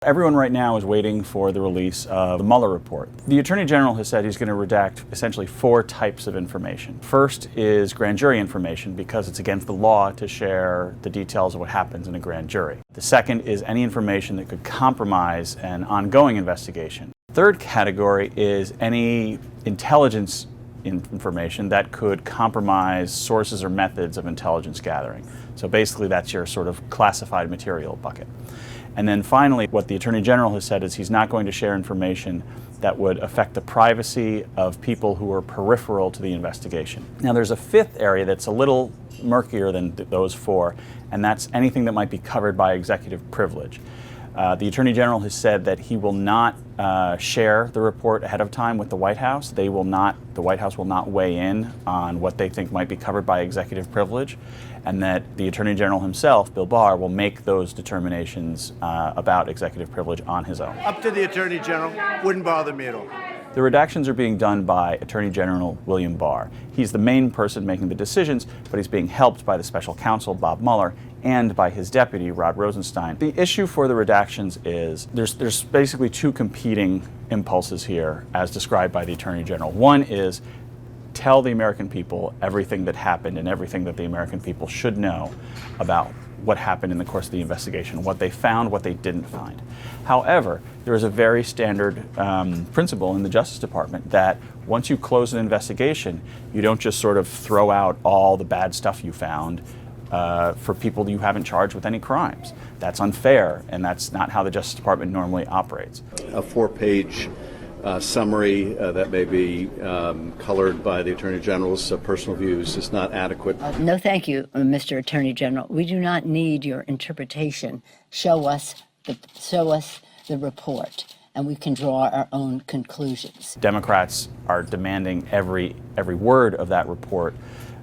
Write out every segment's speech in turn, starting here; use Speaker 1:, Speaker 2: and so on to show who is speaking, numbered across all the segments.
Speaker 1: Everyone right now is waiting for the release of the Mueller report. The Attorney General has said he's going to redact essentially 4 types of information. First is grand jury information, because it's against the law to share the details of what happens in a grand jury. The second is any information that could compromise an ongoing investigation. Third category is any intelligence information that could compromise sources or methods of intelligence gathering. So basically that's your sort of classified material bucket. And then finally, what the Attorney General has said is he's not going to share information that would affect the privacy of people who are peripheral to the investigation. Now there's a fifth area that's a little murkier than those 4, and that's anything that might be covered by executive privilege. The Attorney General has said that he will not share the report ahead of time with the White House. The White House will not weigh in on what they think might be covered by executive privilege, and that the Attorney General himself, Bill Barr, will make those determinations about executive privilege on his own.
Speaker 2: Up to the Attorney General, wouldn't bother me at all.
Speaker 1: The redactions are being done by Attorney General William Barr. He's the main person making the decisions, but he's being helped by the special counsel, Bob Mueller, and by his deputy, Rod Rosenstein. The issue for the redactions is there's basically 2 competing impulses here, as described by the Attorney General. One is tell the American people everything that happened and everything that the American people should know about what happened in the course of the investigation, what they found, what they didn't find. However, there is a very standard principle in the Justice Department that once you close an investigation, you don't just sort of throw out all the bad stuff you found for people you haven't charged with any crimes. That's unfair, and that's not how the Justice Department normally operates.
Speaker 3: A 4-page summary that may be colored by the Attorney General's personal views is not adequate.
Speaker 4: No, thank you, Mr. Attorney General. We do not need your interpretation. Show us the report, and we can draw our own conclusions.
Speaker 1: Democrats are demanding every word of that report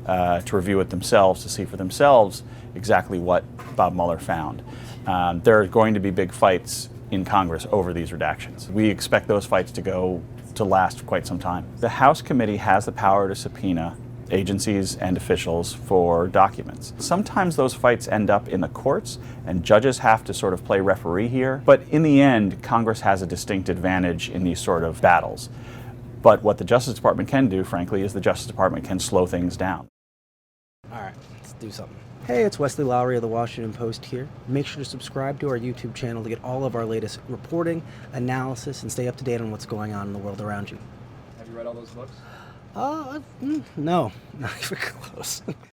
Speaker 1: to review it themselves, to see for themselves exactly what Bob Mueller found. There are going to be big fights in Congress over these redactions. We expect those fights to last quite some time. The House committee has the power to subpoena agencies and officials for documents. Sometimes those fights end up in the courts, and judges have to sort of play referee here. But in the end, Congress has a distinct advantage in these sort of battles. But what the Justice Department can do, frankly, is the Justice Department can slow things down.
Speaker 5: All right, let's do something. Hey, it's Wesley Lowery of the Washington Post here. Make sure to subscribe to our YouTube channel to get all of our latest reporting, analysis, and stay up to date on what's going on in the world around you.
Speaker 6: Have you read all those books?
Speaker 5: No, not even close.